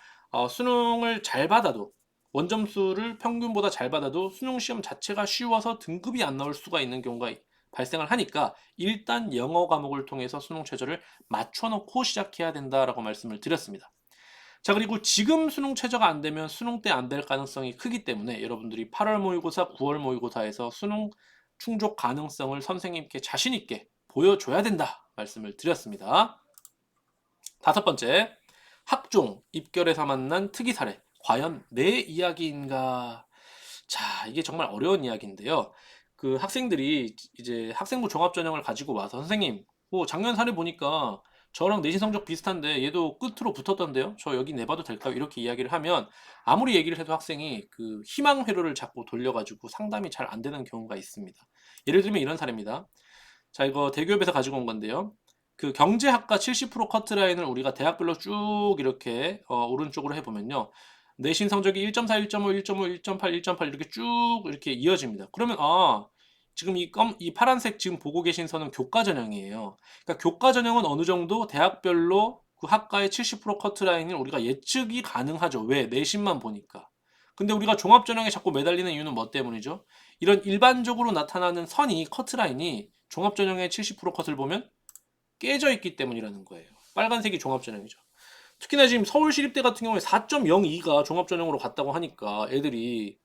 수능을 잘 받아도 원점수를 평균보다 잘 받아도 수능 시험 자체가 쉬워서 등급이 안 나올 수가 있는 경우가 발생을 하니까 일단 영어 과목을 통해서 수능 최저를 맞춰놓고 시작해야 된다라고 말씀을 드렸습니다. 자, 그리고 지금 수능 최저가 안 되면 수능 때 안 될 가능성이 크기 때문에 여러분들이 8월 모의고사, 9월 모의고사에서 수능 충족 가능성을 선생님께 자신 있게 보여줘야 된다 말씀을 드렸습니다. 다섯 번째, 학종, 입결에서 만난 특이 사례. 과연 내 이야기인가? 자, 이게 정말 어려운 이야기인데요. 그 학생들이 이제 학생부 종합전형을 가지고 와서 선생님, 뭐 작년 사례 보니까 저랑 내신 성적 비슷한데 얘도 끝으로 붙었던데요? 저 여기 내봐도 될까요? 이렇게 이야기를 하면 아무리 얘기를 해도 학생이 그 희망 회로를 자꾸 돌려가지고 상담이 잘 안 되는 경우가 있습니다. 예를 들면 이런 사례입니다. 자, 이거 대기업에서 가지고 온 건데요. 그 경제학과 70% 커트라인을 우리가 대학별로 쭉 이렇게 오른쪽으로 해보면요. 내신 성적이 1.4, 1.5, 1.5, 1.8, 1.8 이렇게 쭉 이렇게 이어집니다. 그러면 지금 이 파란색 지금 보고 계신 선은 교과 전형이에요. 그러니까 교과 전형은 어느 정도 대학별로 그 학과의 70% 커트라인을 우리가 예측이 가능하죠. 왜? 내신만 보니까. 근데 우리가 종합 전형에 자꾸 매달리는 이유는 뭐 때문이죠? 이런 일반적으로 나타나는 선이 커트라인이 종합 전형의 70% 컷을 보면 깨져 있기 때문이라는 거예요. 빨간색이 종합 전형이죠. 특히나 지금 서울시립대 같은 경우에 4.02가 종합 전형으로 갔다고 하니까 애들이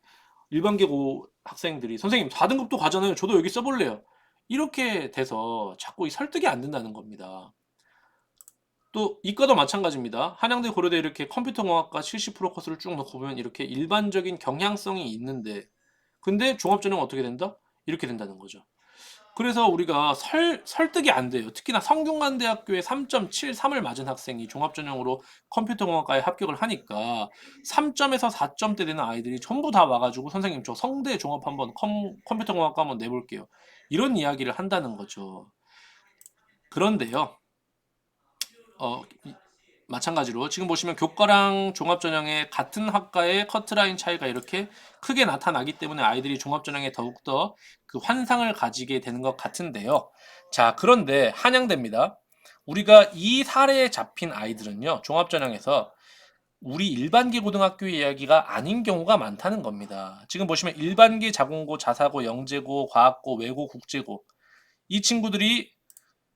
일반계고 학생들이 선생님 4등급도 가잖아요. 저도 여기 써볼래요. 이렇게 돼서 자꾸 설득이 안 된다는 겁니다. 또 이과도 마찬가지입니다. 한양대 고려대 이렇게 컴퓨터공학과 70% 컷을 쭉 놓고 보면 이렇게 일반적인 경향성이 있는데 근데 종합전형은 어떻게 된다? 이렇게 된다는 거죠. 그래서 우리가 설득이 안 돼요. 특히나 성균관대학교에 3.73을 맞은 학생이 종합전형으로 컴퓨터공학과에 합격을 하니까 3점에서 4점대 되는 아이들이 전부 다 와가지고 선생님 저 성대 종합 한번 컴퓨터공학과 한번 내볼게요. 이런 이야기를 한다는 거죠. 그런데요. 마찬가지로 지금 보시면 교과랑 종합전형의 같은 학과의 커트라인 차이가 이렇게 크게 나타나기 때문에 아이들이 종합전형에 더욱더 그 환상을 가지게 되는 것 같은데요. 자, 그런데 한양대입니다. 우리가 이 사례에 잡힌 아이들은요, 종합전형에서 우리 일반계 고등학교 이야기가 아닌 경우가 많다는 겁니다. 지금 보시면 일반계 자공고, 자사고, 영재고, 과학고, 외고, 국제고 이 친구들이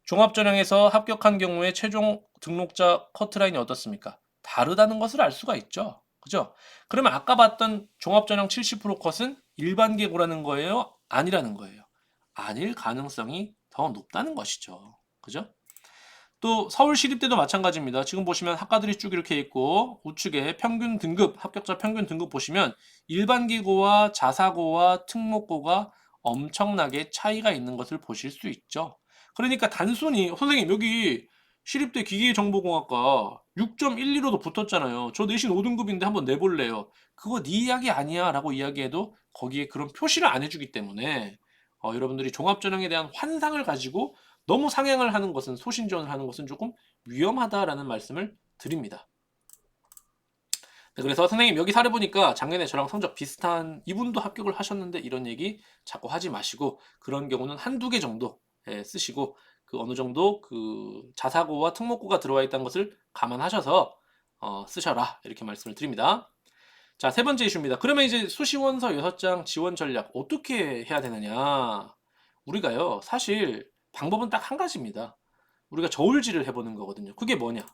종합전형에서 합격한 경우에 최종 등록자 커트라인이 어떻습니까? 다르다는 것을 알 수가 있죠. 그죠? 그러면 아까 봤던 종합전형 70% 컷은 일반계고라는 거예요? 아니라는 거예요. 아닐 가능성이 더 높다는 것이죠. 그죠? 또 서울시립대도 마찬가지입니다. 지금 보시면 학과들이 쭉 이렇게 있고 우측에 평균 등급, 합격자 평균 등급 보시면 일반계고와 자사고와 특목고가 엄청나게 차이가 있는 것을 보실 수 있죠. 그러니까 단순히 선생님 여기 시립대 기계정보공학과 6.12로도 붙었잖아요. 저 내신 5등급인데 한번 내볼래요. 그거 네 이야기 아니야 라고 이야기해도 거기에 그런 표시를 안 해주기 때문에 여러분들이 종합전형에 대한 환상을 가지고 너무 상향을 하는 것은 소신지원을 하는 것은 조금 위험하다라는 말씀을 드립니다. 네, 그래서 선생님 여기 사례 보니까 작년에 저랑 성적 비슷한 이분도 합격을 하셨는데 이런 얘기 자꾸 하지 마시고 그런 경우는 한두 개 정도 쓰시고 그 어느 정도 그 자사고와 특목고가 들어와 있다는 것을 감안하셔서 쓰셔라 이렇게 말씀을 드립니다. 자, 세 번째 이슈입니다. 그러면 이제 수시원서 6장 지원 전략 어떻게 해야 되느냐? 우리가요, 사실 방법은 딱 한 가지입니다. 우리가 저울질을 해보는 거거든요. 그게 뭐냐?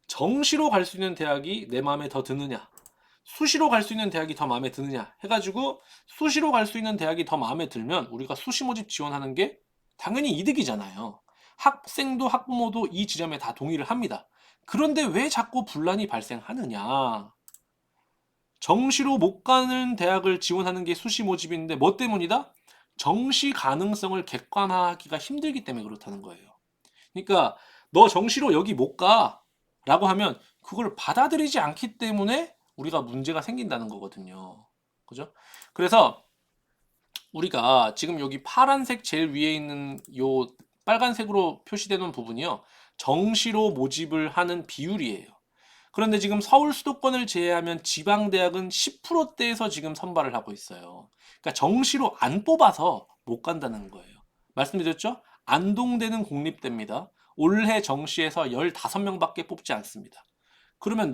정시로 갈 수 있는 대학이 내 마음에 더 드느냐? 수시로 갈 수 있는 대학이 더 마음에 드느냐? 해가지고 수시로 갈 수 있는 대학이 더 마음에 들면 우리가 수시 모집 지원하는 게 당연히 이득이잖아요. 학생도 학부모도 이 지점에 다 동의를 합니다. 그런데 왜 자꾸 분란이 발생하느냐? 정시로 못 가는 대학을 지원하는 게 수시 모집인데 뭐 때문이다? 정시 가능성을 객관화하기가 힘들기 때문에 그렇다는 거예요. 그러니까 너 정시로 여기 못 가 라고 하면 그걸 받아들이지 않기 때문에 우리가 문제가 생긴다는 거거든요. 그죠? 그래서 우리가 지금 여기 파란색 제일 위에 있는 요 빨간색으로 표시되는 부분이요. 정시로 모집을 하는 비율이에요. 그런데 지금 서울 수도권을 제외하면 지방대학은 10%대에서 지금 선발을 하고 있어요. 그러니까 정시로 안 뽑아서 못 간다는 거예요. 말씀드렸죠? 안동대는 공립대입니다. 올해 정시에서 15명밖에 뽑지 않습니다. 그러면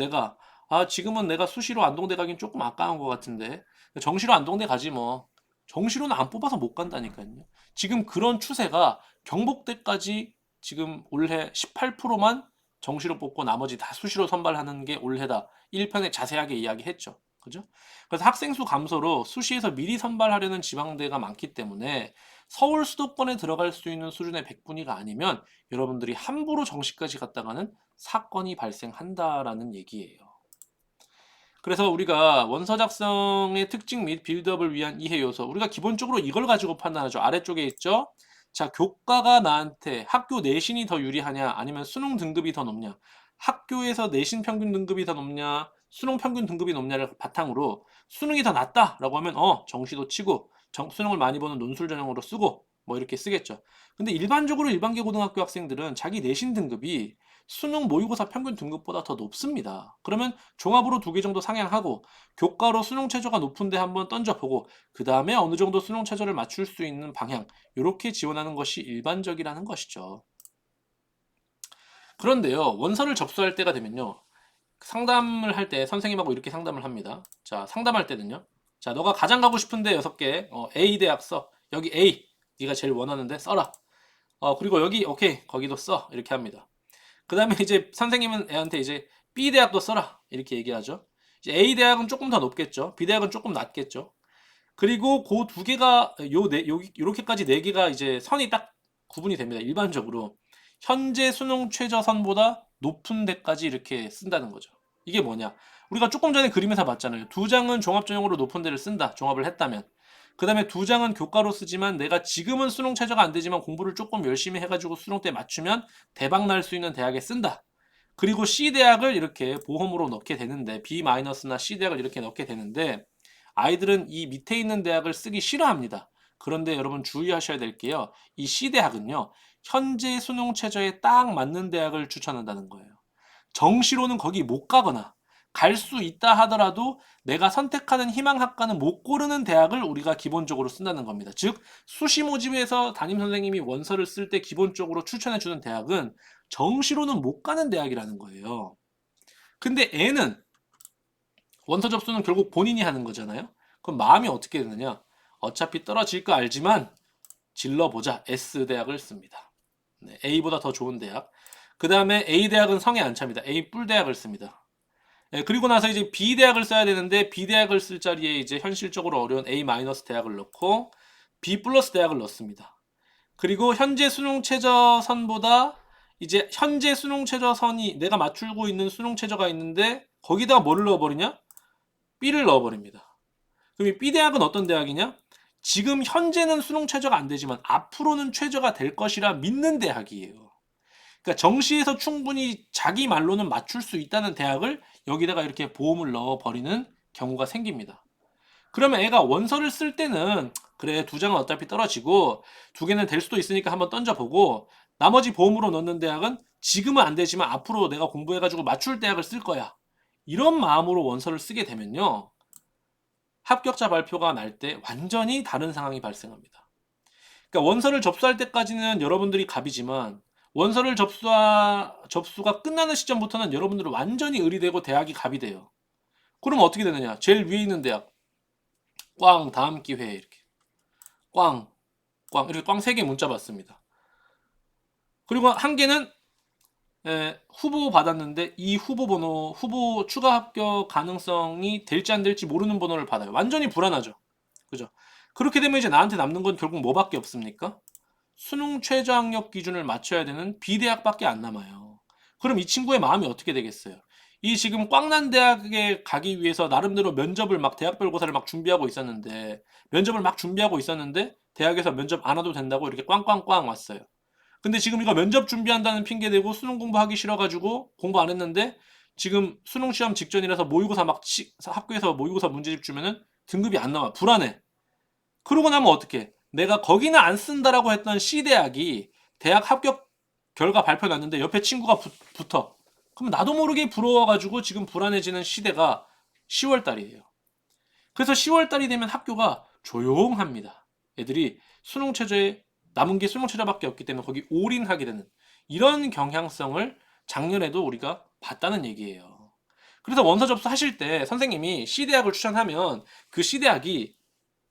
지금은 내가 수시로 안동대 가긴 조금 아까운 것 같은데 정시로 안동대 가지 뭐. 정시로는 안 뽑아서 못 간다니까요. 지금 그런 추세가 경북대까지 지금 올해 18%만 정시로 뽑고 나머지 다 수시로 선발하는 게 올해다. 1편에 자세하게 이야기했죠. 그죠? 그래서 학생 수 감소로 수시에서 미리 선발하려는 지방대가 많기 때문에 서울 수도권에 들어갈 수 있는 수준의 백분위가 아니면 여러분들이 함부로 정시까지 갔다가는 사건이 발생한다라는 얘기예요. 그래서 우리가 원서 작성의 특징 및 빌드업을 위한 이해 요소, 우리가 기본적으로 이걸 가지고 판단하죠. 아래쪽에 있죠. 자, 교과가 나한테 학교 내신이 더 유리하냐, 아니면 수능 등급이 더 높냐, 학교에서 내신 평균 등급이 더 높냐, 수능 평균 등급이 높냐를 바탕으로 수능이 더 낫다라고 하면 정시도 치고 수능을 많이 보는 논술 전형으로 쓰고 뭐 이렇게 쓰겠죠. 근데 일반적으로 일반계 고등학교 학생들은 자기 내신 등급이 수능 모의고사 평균 등급보다 더 높습니다. 그러면 종합으로 2개 정도 상향하고 교과로 수능 최저가 높은데 한번 던져보고 그 다음에 어느 정도 수능 최저를 맞출 수 있는 방향 이렇게 지원하는 것이 일반적이라는 것이죠. 그런데요, 원서를 접수할 때가 되면요, 상담을 할 때 선생님하고 이렇게 상담을 합니다. 자, 상담할 때는요, 자, 너가 가장 가고 싶은데 6개 A 대학 써. 여기 A 네가 제일 원하는데 써라. 그리고 여기 오케이 거기도 써 이렇게 합니다. 그 다음에 이제 선생님은 애한테 이제 B 대학도 써라 이렇게 얘기하죠. 이제 A 대학은 조금 더 높겠죠. B 대학은 조금 낮겠죠. 그리고 그 두 개가 요렇게까지 네 개가 이제 선이 딱 구분이 됩니다. 일반적으로 현재 수능 최저선보다 높은 데까지 이렇게 쓴다는 거죠. 이게 뭐냐? 우리가 조금 전에 그림에서 봤잖아요. 두 장은 종합전형으로 높은 데를 쓴다. 종합을 했다면. 그 다음에 2장은 교과로 쓰지만 내가 지금은 수능 최저가 안 되지만 공부를 조금 열심히 해가지고 수능 때 맞추면 대박 날 수 있는 대학에 쓴다. 그리고 C대학을 이렇게 보험으로 넣게 되는데 B-나 C대학을 이렇게 넣게 되는데 아이들은 이 밑에 있는 대학을 쓰기 싫어합니다. 그런데 여러분 주의하셔야 될 게요. 이 C대학은요. 현재 수능 최저에 딱 맞는 대학을 추천한다는 거예요. 정시로는 거기 못 가거나 갈 수 있다 하더라도 내가 선택하는 희망학과는 못 고르는 대학을 우리가 기본적으로 쓴다는 겁니다. 즉 수시 모집에서 담임 선생님이 원서를 쓸 때 기본적으로 추천해 주는 대학은 정시로는 못 가는 대학이라는 거예요. 근데 애는 원서 접수는 결국 본인이 하는 거잖아요. 그럼 마음이 어떻게 되느냐? 어차피 떨어질 거 알지만 질러보자. S대학을 씁니다. 네, A보다 더 좋은 대학. 그 다음에 A대학은 성에 안 찹니다. A 뿔대학을 씁니다. 네, 그리고 나서 이제 B대학을 써야 되는데 B대학을 쓸 자리에 이제 현실적으로 어려운 A- 대학을 넣고 B 플러스 대학을 넣습니다. 그리고 현재 수능 최저선보다 이제 현재 수능 최저선이 내가 맞추고 있는 수능 최저가 있는데 거기다가 뭐를 넣어버리냐? B를 넣어버립니다. 그럼 이 B대학은 어떤 대학이냐? 지금 현재는 수능 최저가 안 되지만 앞으로는 최저가 될 것이라 믿는 대학이에요. 그러니까 정시에서 충분히 자기 말로는 맞출 수 있다는 대학을 여기다가 이렇게 보험을 넣어버리는 경우가 생깁니다. 그러면 애가 원서를 쓸 때는 그래 2장은 어차피 떨어지고 2개는 될 수도 있으니까 한번 던져보고 나머지 보험으로 넣는 대학은 지금은 안 되지만 앞으로 내가 공부해가지고 맞출 대학을 쓸 거야. 이런 마음으로 원서를 쓰게 되면요. 합격자 발표가 날 때 완전히 다른 상황이 발생합니다. 그러니까 원서를 접수할 때까지는 여러분들이 갑이지만 원서를 접수가 끝나는 시점부터는 여러분들은 완전히 을이 되고 대학이 갑이 돼요. 그럼 어떻게 되느냐? 제일 위에 있는 대학 꽝 다음 기회에 이렇게 꽝 이렇게 꽝 3개 문자 받습니다. 그리고 한 개는 후보 받았는데 이 후보 번호 후보 추가 합격 가능성이 될지 안 될지 모르는 번호를 받아요. 완전히 불안하죠. 그죠? 그렇게 되면 이제 나한테 남는 건 결국 뭐밖에 없습니까? 수능 최저학력 기준을 맞춰야 되는 B대학밖에 안 남아요. 그럼 이 친구의 마음이 어떻게 되겠어요? 이 지금 꽝난 대학에 가기 위해서 나름대로 면접을 막 대학별고사를 막 준비하고 있었는데 면접을 막 준비하고 있었는데 대학에서 면접 안 와도 된다고 이렇게 꽝꽝꽝 왔어요. 근데 지금 이거 면접 준비한다는 핑계 대고 수능 공부하기 싫어가지고 공부 안 했는데 지금 수능 시험 직전이라서 모의고사 막 학교에서 모의고사 문제집 주면은 등급이 안 나와. 불안해. 그러고 나면 어떡해? 내가 거기는 안 쓴다라고 했던 C대학이 대학 합격 결과 발표 났는데 옆에 친구가 붙어. 그럼 나도 모르게 부러워가지고 지금 불안해지는 시대가 10월 달이에요. 그래서 10월 달이 되면 학교가 조용합니다. 애들이 수능 최저에 남은 게 수능 최저밖에 없기 때문에 거기 올인하게 되는 이런 경향성을 작년에도 우리가 봤다는 얘기예요. 그래서 원서 접수하실 때 선생님이 C대학을 추천하면 그 C대학이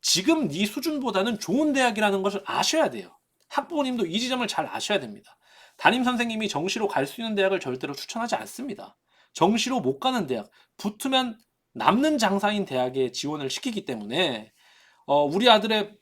지금 네 수준보다는 좋은 대학이라는 것을 아셔야 돼요. 학부모님도 이 지점을 잘 아셔야 됩니다. 담임 선생님이 정시로 갈 수 있는 대학을 절대로 추천하지 않습니다. 정시로 못 가는 대학, 붙으면 남는 장사인 대학에 지원을 시키기 때문에 우리 아들의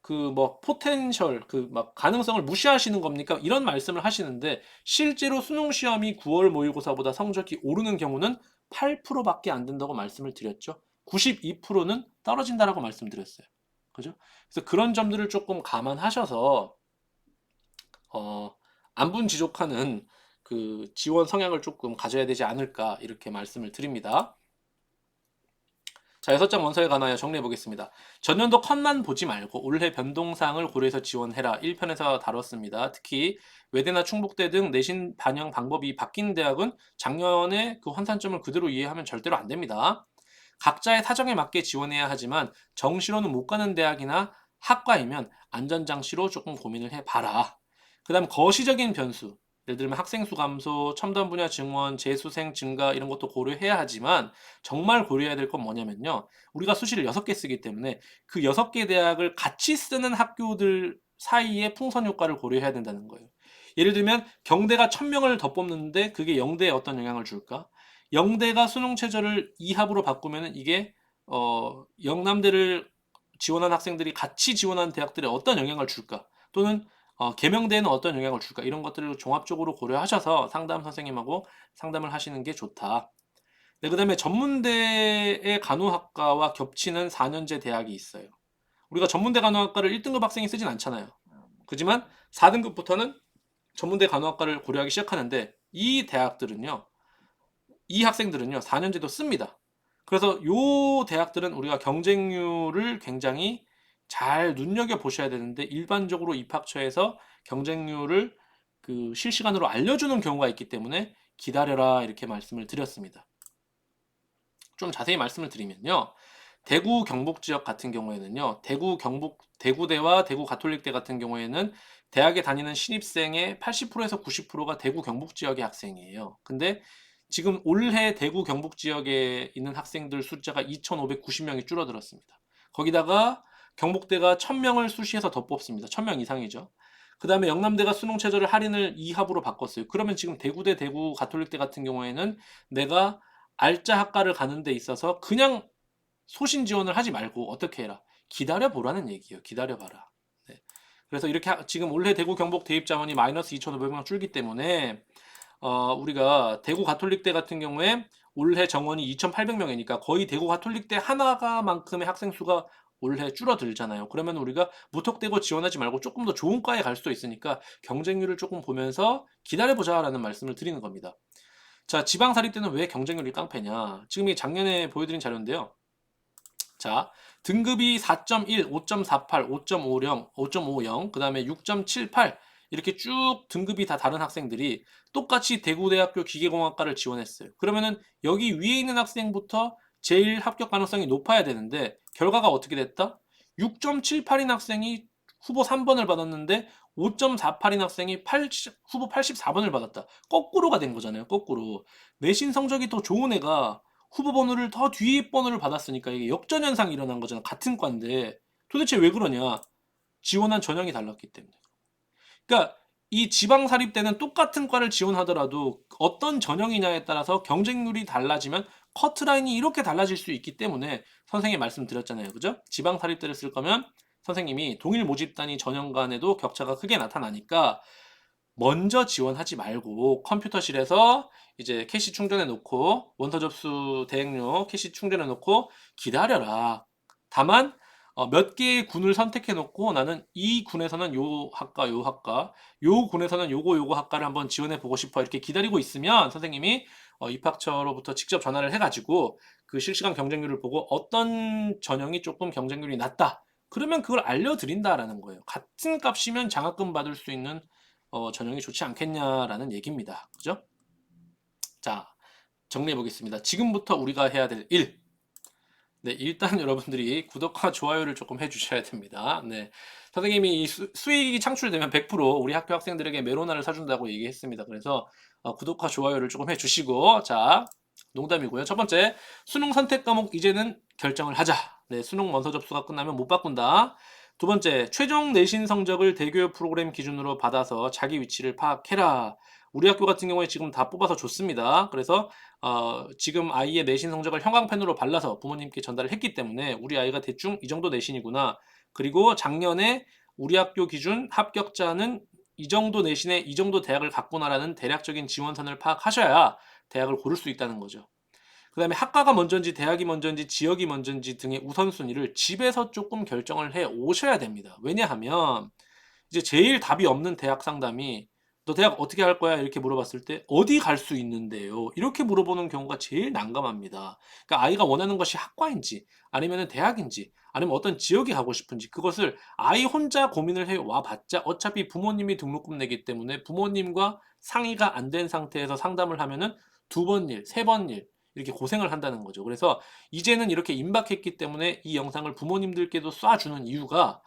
그 뭐 포텐셜 그 막 가능성을 무시하시는 겁니까? 이런 말씀을 하시는데 실제로 수능 시험이 9월 모의고사보다 성적이 오르는 경우는 8%밖에 안 된다고 말씀을 드렸죠. 92%는 떨어진다라고 말씀드렸어요. 그죠? 그래서 그런 점들을 조금 감안하셔서 어, 안분지족하는 그 지원 성향을 조금 가져야 되지 않을까 이렇게 말씀을 드립니다. 자, 6장 원서에 관하여 정리해 보겠습니다. 전년도 컷만 보지 말고 올해 변동사항을 고려해서 지원해라. 1편에서 다뤘습니다. 특히 외대나 충북대 등 내신 반영 방법이 바뀐 대학은 작년에 그 환산점을 그대로 이해하면 절대로 안 됩니다. 각자의 사정에 맞게 지원해야 하지만 정시로는 못 가는 대학이나 학과이면 안전장치로 조금 고민을 해봐라. 그 다음 거시적인 변수, 예를 들면 학생 수 감소, 첨단 분야 증원, 재수생 증가 이런 것도 고려해야 하지만 정말 고려해야 될 건 뭐냐면요. 우리가 수시를 6개 쓰기 때문에 그 6개 대학을 같이 쓰는 학교들 사이의 풍선 효과를 고려해야 된다는 거예요. 예를 들면 경대가 1000명을 더 뽑는데 그게 영대에 어떤 영향을 줄까? 영대가 수능 최저를 2합으로 바꾸면 이게 영남대를 지원한 학생들이 같이 지원한 대학들에 어떤 영향을 줄까? 또는 개명대에는 어떤 영향을 줄까? 이런 것들을 종합적으로 고려하셔서 상담 선생님하고 상담을 하시는 게 좋다. 네, 그다음에 전문대의 간호학과와 겹치는 4년제 대학이 있어요. 우리가 전문대 간호학과를 1등급 학생이 쓰진 않잖아요. 그지만 4등급부터는 전문대 간호학과를 고려하기 시작하는데 이 대학들은요, 이 학생들은요 4년제도 씁니다. 그래서 요 대학들은 우리가 경쟁률을 굉장히 잘 눈여겨 보셔야 되는데, 일반적으로 입학처에서 경쟁률을 그 실시간으로 알려주는 경우가 있기 때문에 기다려라 이렇게 말씀을 드렸습니다. 좀 자세히 말씀을 드리면요, 대구 경북 지역 같은 경우에는요, 대구 경북 대구대와 대구 가톨릭대 같은 경우에는 대학에 다니는 신입생의 80%에서 90%가 대구 경북 지역의 학생이에요. 근데 지금 올해 대구 경북 지역에 있는 학생들 숫자가 2,590명이 줄어들었습니다. 거기다가 경북대가 1,000명을 수시해서 더 뽑습니다. 1,000명 이상이죠. 그 다음에 영남대가 수능 최저를 할인을 2합으로 바꿨어요. 그러면 지금 대구대, 대구 가톨릭대 같은 경우에는 내가 알짜 학과를 가는 데 있어서 그냥 소신 지원을 하지 말고 어떻게 해라. 기다려 보라는 얘기예요. 기다려 봐라. 네. 그래서 이렇게 지금 올해 대구 경북 대입 자원이 마이너스 2,500명 줄기 때문에 우리가 대구 가톨릭대 같은 경우에 올해 정원이 2,800명이니까 거의 대구 가톨릭대 하나가만큼의 학생 수가 올해 줄어들잖아요. 그러면 우리가 무턱대고 지원하지 말고 조금 더 좋은 과에 갈 수도 있으니까 경쟁률을 조금 보면서 기다려보자라는 말씀을 드리는 겁니다. 자, 지방사립대는 왜 경쟁률이 깡패냐? 지금 이 작년에 보여드린 자료인데요. 자, 등급이 4.1, 5.48, 5.50, 5.50, 그 다음에 6.78 이렇게 쭉 등급이 다 다른 학생들이 똑같이 대구대학교 기계공학과를 지원했어요. 그러면은 여기 위에 있는 학생부터 제일 합격 가능성이 높아야 되는데 결과가 어떻게 됐다? 6.78인 학생이 후보 3번을 받았는데 5.48인 학생이 후보 84번을 받았다. 거꾸로가 된 거잖아요. 거꾸로. 내신 성적이 더 좋은 애가 후보 번호를 더 뒤에 번호를 받았으니까 이게 역전 현상이 일어난 거잖아. 같은 과인데. 도대체 왜 그러냐? 지원한 전형이 달랐기 때문에. 그러니까 이 지방 사립대는 똑같은 과를 지원하더라도 어떤 전형이냐에 따라서 경쟁률이 달라지면 커트라인이 이렇게 달라질 수 있기 때문에 선생님이 말씀드렸잖아요. 그죠? 지방 사립대를 쓸 거면 선생님이 동일 모집 단위 전형 간에도 격차가 크게 나타나니까 먼저 지원하지 말고 컴퓨터실에서 이제 캐시 충전해 놓고 원서 접수 대행료 캐시 충전해 놓고 기다려라. 다만 몇 개의 군을 선택해 놓고 나는 이 군에서는 요 학과, 요 학과, 요 군에서는 요거 학과를 한번 지원해 보고 싶어 이렇게 기다리고 있으면 선생님이 입학처로부터 직접 전화를 해가지고 그 실시간 경쟁률을 보고 어떤 전형이 조금 경쟁률이 낮다. 그러면 그걸 알려드린다라는 거예요. 같은 값이면 장학금 받을 수 있는 전형이 좋지 않겠냐라는 얘기입니다. 그죠? 자, 정리해 보겠습니다. 지금부터 우리가 해야 될 일. 네, 일단 여러분들이 구독과 좋아요를 조금 해주셔야 됩니다. 네, 선생님이 이 수익이 창출되면 100% 우리 학교 학생들에게 메로나를 사준다고 얘기했습니다. 그래서 구독과 좋아요를 조금 해주시고, 자, 농담이고요. 첫 번째, 수능 선택 과목 이제는 결정을 하자. 네, 수능 원서 접수가 끝나면 못 바꾼다. 두 번째, 최종 내신 성적을 대교육 프로그램 기준으로 받아서 자기 위치를 파악해라. 우리 학교 같은 경우에 지금 다 뽑아서 줬습니다. 그래서 지금 아이의 내신 성적을 형광펜으로 발라서 부모님께 전달을 했기 때문에 우리 아이가 대충 이 정도 내신이구나. 그리고 작년에 우리 학교 기준 합격자는 이 정도 내신에 이 정도 대학을 갔구나라는 대략적인 지원선을 파악하셔야 대학을 고를 수 있다는 거죠. 그 다음에 학과가 먼저인지 대학이 먼저인지 지역이 먼저인지 등의 우선순위를 집에서 조금 결정을 해 오셔야 됩니다. 왜냐하면 이제 제일 답이 없는 대학 상담이 너 대학 어떻게 할 거야? 이렇게 물어봤을 때 어디 갈 수 있는데요? 이렇게 물어보는 경우가 제일 난감합니다. 그러니까 아이가 원하는 것이 학과인지 아니면 대학인지 아니면 어떤 지역에 가고 싶은지 그것을 아이 혼자 고민을 해 와봤자 어차피 부모님이 등록금 내기 때문에 부모님과 상의가 안 된 상태에서 상담을 하면은 두 번 일, 세 번 일 이렇게 고생을 한다는 거죠. 그래서 이제는 이렇게 임박했기 때문에 이 영상을 부모님들께도 쏴주는 이유가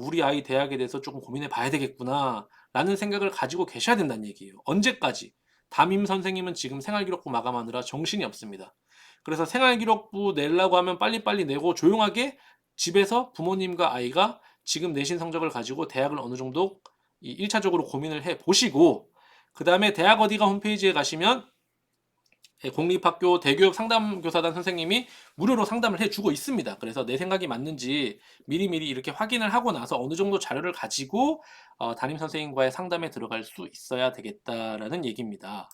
우리 아이 대학에 대해서 조금 고민해 봐야 되겠구나 라는 생각을 가지고 계셔야 된다는 얘기예요. 언제까지? 담임 선생님은 지금 생활기록부 마감하느라 정신이 없습니다. 그래서 생활기록부 내려고 하면 빨리빨리 내고 조용하게 집에서 부모님과 아이가 지금 내신 성적을 가지고 대학을 어느 정도 1차적으로 고민을 해 보시고 그 다음에 대학 어디가 홈페이지에 가시면 공립학교 대교육 상담교사단 선생님이 무료로 상담을 해주고 있습니다. 그래서 내 생각이 맞는지 미리미리 이렇게 확인을 하고 나서 어느 정도 자료를 가지고 담임 선생님과의 상담에 들어갈 수 있어야 되겠다라는 얘기입니다.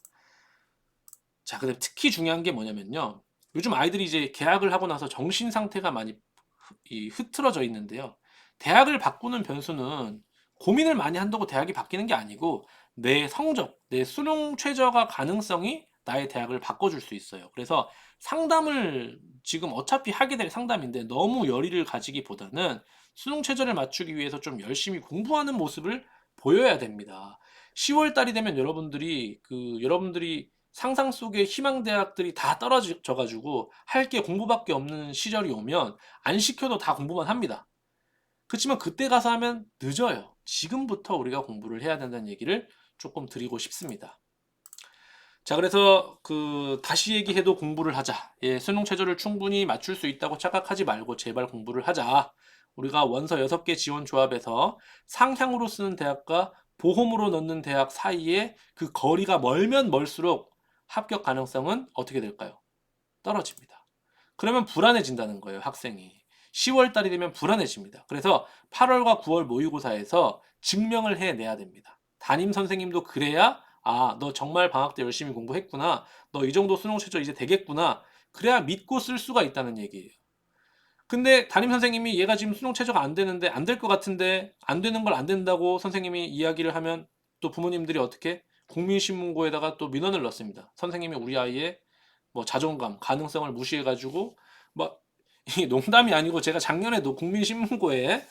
자, 근데 특히 중요한 게 뭐냐면요. 요즘 아이들이 이제 개학을 하고 나서 정신 상태가 많이 흐트러져 있는데요. 대학을 바꾸는 변수는 고민을 많이 한다고 대학이 바뀌는 게 아니고 내 성적, 내 수능 최저가 가능성이 나의 대학을 바꿔줄 수 있어요. 그래서 상담을 지금 어차피 하게 될 상담인데 너무 열의를 가지기보다는 수능 최저를 맞추기 위해서 좀 열심히 공부하는 모습을 보여야 됩니다. 10월 달이 되면 여러분들이 상상 속의 희망 대학들이 다 떨어져 가지고 할 게 공부밖에 없는 시절이 오면 안 시켜도 다 공부만 합니다. 그치만 그때 가서 하면 늦어요. 지금부터 우리가 공부를 해야 된다는 얘기를 조금 드리고 싶습니다. 자, 그래서 다시 얘기해도 공부를 하자. 예, 수능 최저를 충분히 맞출 수 있다고 착각하지 말고 제발 공부를 하자. 우리가 원서 6개 지원 조합에서 상향으로 쓰는 대학과 보험으로 넣는 대학 사이에 그 거리가 멀면 멀수록 합격 가능성은 어떻게 될까요? 떨어집니다. 그러면 불안해진다는 거예요, 학생이. 10월 달이 되면 불안해집니다. 그래서 8월과 9월 모의고사에서 증명을 해내야 됩니다. 담임 선생님도 그래야 너 정말 방학 때 열심히 공부했구나. 너 이 정도 수능 최저 이제 되겠구나. 그래야 믿고 쓸 수가 있다는 얘기예요. 근데 담임 선생님이 얘가 지금 수능 최저가 안 되는데 안 될 것 같은데 안 되는 걸 안 된다고 선생님이 이야기를 하면 또 부모님들이 어떻게 국민신문고에다가 또 민원을 넣습니다. 선생님이 우리 아이의 뭐 자존감, 가능성을 무시해가지고 막 이 농담이 아니고 제가 작년에도 국민신문고에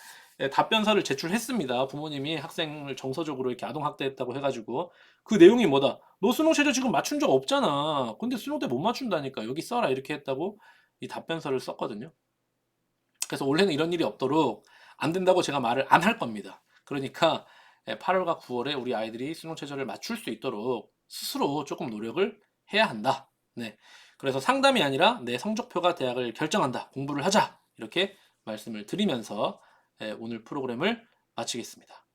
답변서를 제출했습니다. 부모님이 학생을 정서적으로 이렇게 아동학대했다고 해가지고 그 내용이 뭐다? 너 수능 최저 지금 맞춘 적 없잖아. 근데 수능 때 못 맞춘다니까. 여기 써라 이렇게 했다고 이 답변서를 썼거든요. 그래서 올해는 이런 일이 없도록 안 된다고 제가 말을 안 할 겁니다. 그러니까 8월과 9월에 우리 아이들이 수능 최저를 맞출 수 있도록 스스로 조금 노력을 해야 한다. 네. 그래서 상담이 아니라 내 성적표가 대학을 결정한다. 공부를 하자. 이렇게 말씀을 드리면서 오늘 프로그램을 마치겠습니다.